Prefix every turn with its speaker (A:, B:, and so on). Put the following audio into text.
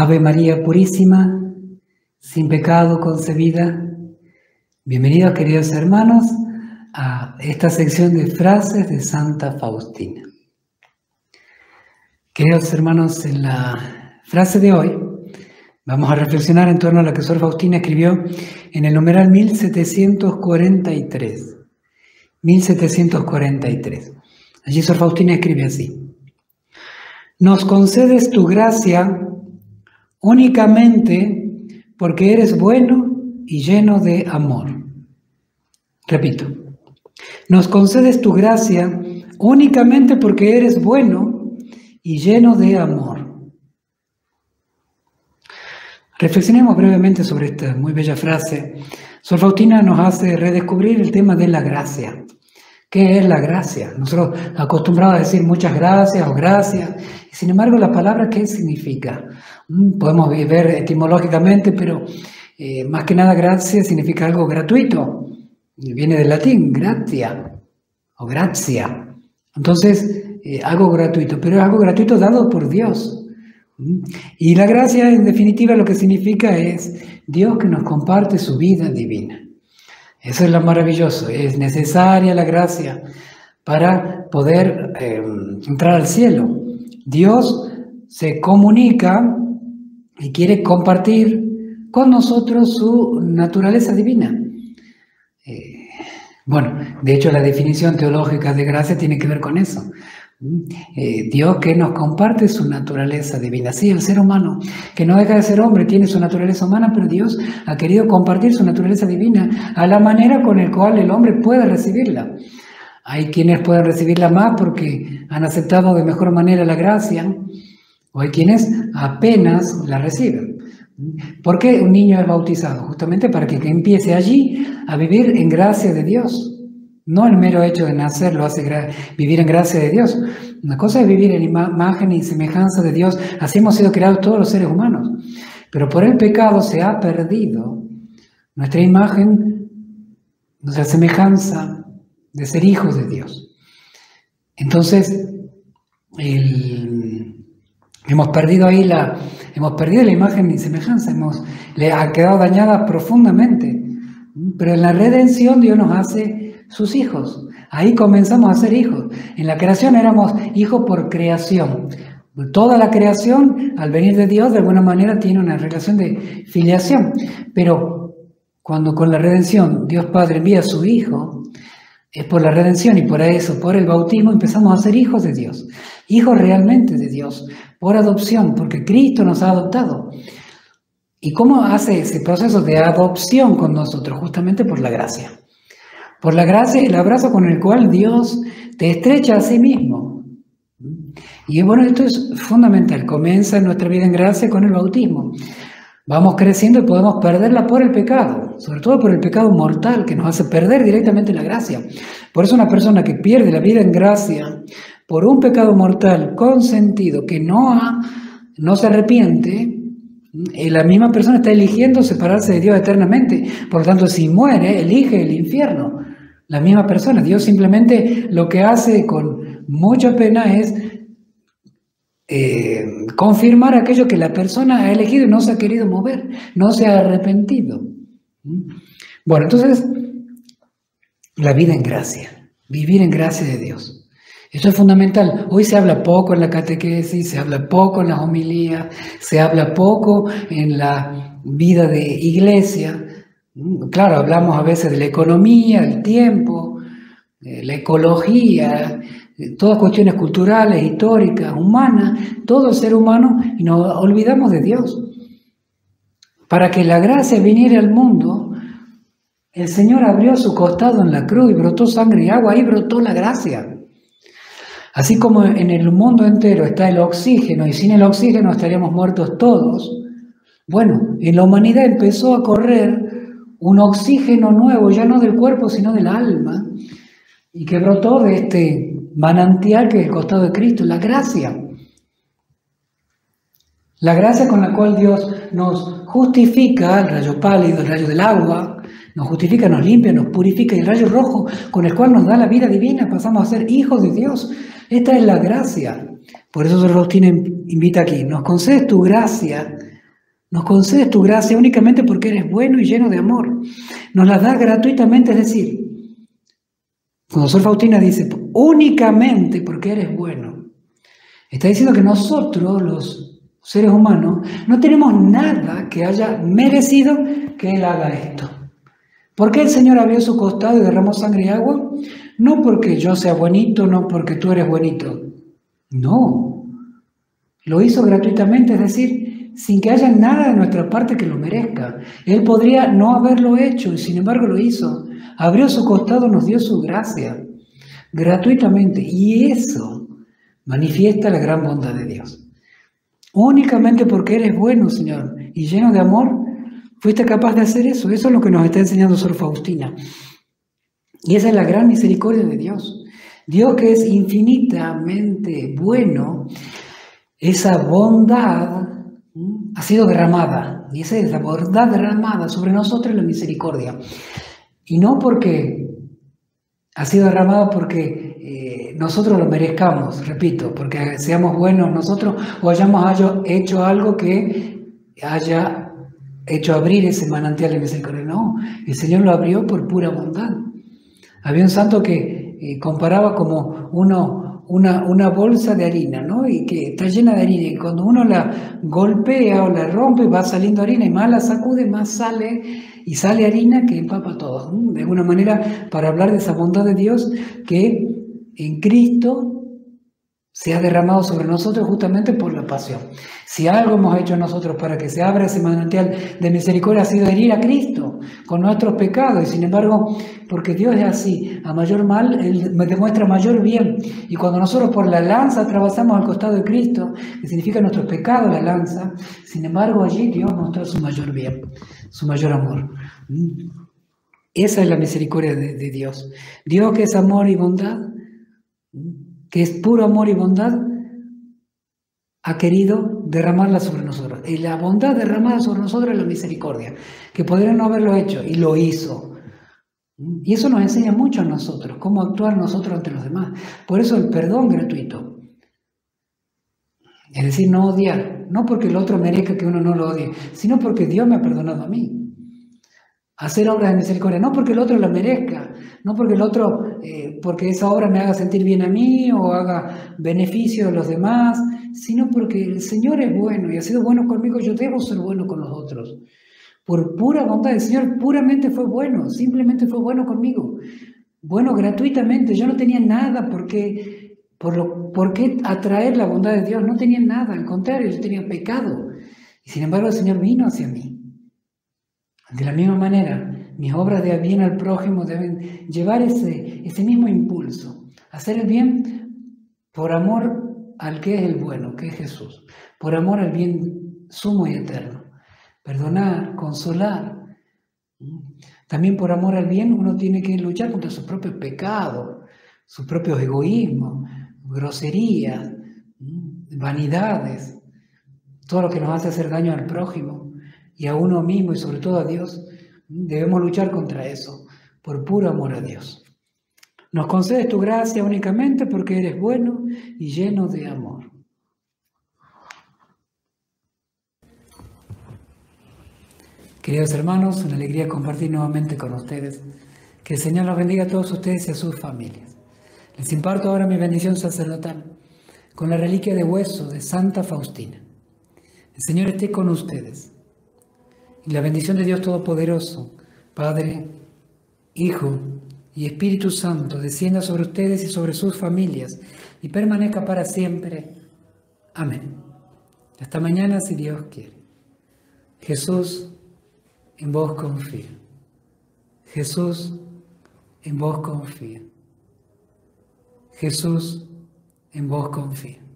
A: Ave María Purísima, sin pecado concebida. Bienvenidos, queridos hermanos, a esta sección de frases de Santa Faustina. Queridos hermanos, en la frase de hoy vamos a reflexionar en torno a lo que Sor Faustina escribió en el numeral 1743. 1743. Allí Sor Faustina escribe así: nos concedes tu gracia únicamente porque eres bueno y lleno de amor. Repito, nos concedes tu gracia únicamente porque eres bueno y lleno de amor. Reflexionemos brevemente sobre esta muy bella frase. Sor Faustina nos hace redescubrir el tema de la gracia. ¿Qué es la gracia? Nosotros acostumbrados a decir muchas gracias o gracias. Sin embargo, la palabra, ¿qué significa? Podemos ver etimológicamente, pero más que nada gracia significa algo gratuito. Viene del latín, gratia o gracia. Entonces, algo gratuito, pero es algo gratuito dado por Dios. Y la gracia, en definitiva, lo que significa es Dios que nos comparte su vida divina. Eso es lo maravilloso. Es necesaria la gracia para poder entrar al cielo. Dios se comunica y quiere compartir con nosotros su naturaleza divina. Bueno, de hecho la definición teológica de gracia tiene que ver con eso. Dios que nos comparte su naturaleza divina. Sí, el ser humano, que no deja de ser hombre, tiene su naturaleza humana, pero Dios ha querido compartir su naturaleza divina a la manera con la cual el hombre puede recibirla. Hay quienes pueden recibirla más porque han aceptado de mejor manera la gracia, o hay quienes apenas la reciben. ¿Por qué un niño es bautizado? Justamente para que empiece allí a vivir en gracia de Dios. No el mero hecho de nacer lo hace vivir en gracia de Dios. Una cosa es vivir en imagen y semejanza de Dios. Así hemos sido creados todos los seres humanos. Pero por el pecado se ha perdido nuestra imagen, nuestra semejanza de ser hijos de Dios. Entonces, hemos perdido ahí la imagen y semejanza. Le ha quedado dañada profundamente. Pero en la redención Dios nos hace sus hijos. Ahí comenzamos a ser hijos. En la creación éramos hijos por creación. Toda la creación, al venir de Dios, de alguna manera tiene una relación de filiación. Pero cuando con la redención Dios Padre envía a su Hijo, es por la redención y por eso, por el bautismo, empezamos a ser hijos de Dios. Hijos realmente de Dios, por adopción, porque Cristo nos ha adoptado. ¿Y cómo hace ese proceso de adopción con nosotros? Justamente por la gracia. Por la gracia y el abrazo con el cual Dios te estrecha a sí mismo. Y bueno, esto es fundamental. Comienza nuestra vida en gracia con el bautismo. Vamos creciendo y podemos perderla por el pecado, sobre todo por el pecado mortal que nos hace perder directamente la gracia. Por eso una persona que pierde la vida en gracia por un pecado mortal consentido que no se arrepiente, la misma persona está eligiendo separarse de Dios eternamente. Por lo tanto, si muere, elige el infierno. La misma persona. Dios simplemente lo que hace con mucha pena es confirmar aquello que la persona ha elegido y no se ha querido mover, no se ha arrepentido. Bueno, entonces, la vida en gracia, vivir en gracia de Dios. Esto es fundamental. Hoy se habla poco en la catequesis, se habla poco en las homilías, se habla poco en la vida de iglesia. Claro, hablamos a veces de la economía, el tiempo, la ecología, todas cuestiones culturales, históricas, humanas, todo el ser humano, y nos olvidamos de Dios. Para que la gracia viniera al mundo, el Señor abrió su costado en la cruz y brotó sangre y agua, ahí brotó la gracia. Así como en el mundo entero está el oxígeno, y sin el oxígeno estaríamos muertos todos, bueno, en la humanidad empezó a correr un oxígeno nuevo, ya no del cuerpo, sino del alma, y que brotó de este manantial que es el costado de Cristo, la gracia. La gracia con la cual Dios nos justifica, el rayo pálido, el rayo del agua, nos justifica, nos limpia, nos purifica, y el rayo rojo con el cual nos da la vida divina, pasamos a ser hijos de Dios. Esta es la gracia. Por eso Sor Faustina invita aquí: nos concedes tu gracia Nos concedes tu gracia únicamente porque eres bueno y lleno de amor. Nos la das gratuitamente, es decir, cuando Sor Faustina dice únicamente porque eres bueno, está diciendo que nosotros, los seres humanos, no tenemos nada que haya merecido que Él haga esto. ¿Por qué el Señor abrió su costado y derramó sangre y agua? No porque yo sea bonito, no porque tú eres bonito. No. Lo hizo gratuitamente, es decir, sin que haya nada de nuestra parte que lo merezca. Él podría no haberlo hecho y sin embargo lo hizo. Abrió su costado, nos dio su gracia gratuitamente. Y eso manifiesta la gran bondad de Dios. Únicamente porque eres bueno, Señor, y lleno de amor, fuiste capaz de hacer eso. Eso es lo que nos está enseñando Sor Faustina. Y esa es la gran misericordia de Dios. Dios, que es infinitamente bueno, esa bondad ha sido derramada. Y esa es la bondad derramada sobre nosotros, la misericordia. Y no porque ha sido derramada porque nosotros lo merezcamos, repito, porque seamos buenos nosotros o hayamos hecho algo que haya hecho abrir ese manantial de misericordia. No, el Señor lo abrió por pura bondad. Había un santo que comparaba como una bolsa de harina, ¿no? Y que está llena de harina, y cuando uno la golpea o la rompe va saliendo harina, y más la sacude, más sale, y sale harina que empapa todo, ¿no? De alguna manera, para hablar de esa bondad de Dios que en Cristo se ha derramado sobre nosotros justamente por la pasión. Si algo hemos hecho nosotros para que se abra ese manantial de misericordia ha sido herir a Cristo con nuestros pecados, y sin embargo, porque Dios es así, a mayor mal, Él demuestra mayor bien. Y cuando nosotros por la lanza atravesamos al costado de Cristo, que significa nuestros pecados la lanza, sin embargo allí Dios mostró su mayor bien, su mayor amor. Esa es la misericordia de Dios. Dios, que es amor y bondad, que es puro amor y bondad, ha querido derramarla sobre nosotros. Y la bondad derramada sobre nosotros es la misericordia, que podrían no haberlo hecho, y lo hizo. Y eso nos enseña mucho a nosotros, cómo actuar nosotros ante los demás. Por eso el perdón gratuito. Es decir, no odiar, no porque el otro merezca que uno no lo odie, sino porque Dios me ha perdonado a mí. Hacer obras de misericordia, no porque el otro la merezca, no porque el otro, porque esa obra me haga sentir bien a mí o haga beneficio a los demás, sino porque el Señor es bueno y ha sido bueno conmigo, yo debo ser bueno con los otros. Por pura bondad, el Señor puramente fue bueno, simplemente fue bueno conmigo. Bueno, gratuitamente, yo no tenía nada por qué atraer la bondad de Dios, no tenía nada, al contrario, yo tenía pecado. Y sin embargo el Señor vino hacia mí. De la misma manera, mis obras de bien al prójimo deben llevar ese mismo impulso, hacer el bien por amor al que es el bueno, que es Jesús, por amor al bien sumo y eterno, perdonar, consolar. También por amor al bien uno tiene que luchar contra sus propios pecados, sus propios egoísmos, groserías, vanidades, todo lo que nos hace hacer daño al prójimo y a uno mismo y sobre todo a Dios. Debemos luchar contra eso, por puro amor a Dios. Nos concedes tu gracia únicamente porque eres bueno y lleno de amor. Queridos hermanos, una alegría compartir nuevamente con ustedes. Que el Señor los bendiga a todos ustedes y a sus familias. Les imparto ahora mi bendición sacerdotal con la reliquia de hueso de Santa Faustina. El Señor esté con ustedes. Y la bendición de Dios Todopoderoso, Padre, Hijo y Espíritu Santo, descienda sobre ustedes y sobre sus familias y permanezca para siempre. Amén. Hasta mañana, si Dios quiere. Jesús, en vos confío. Jesús, en vos confío. Jesús, en vos confío.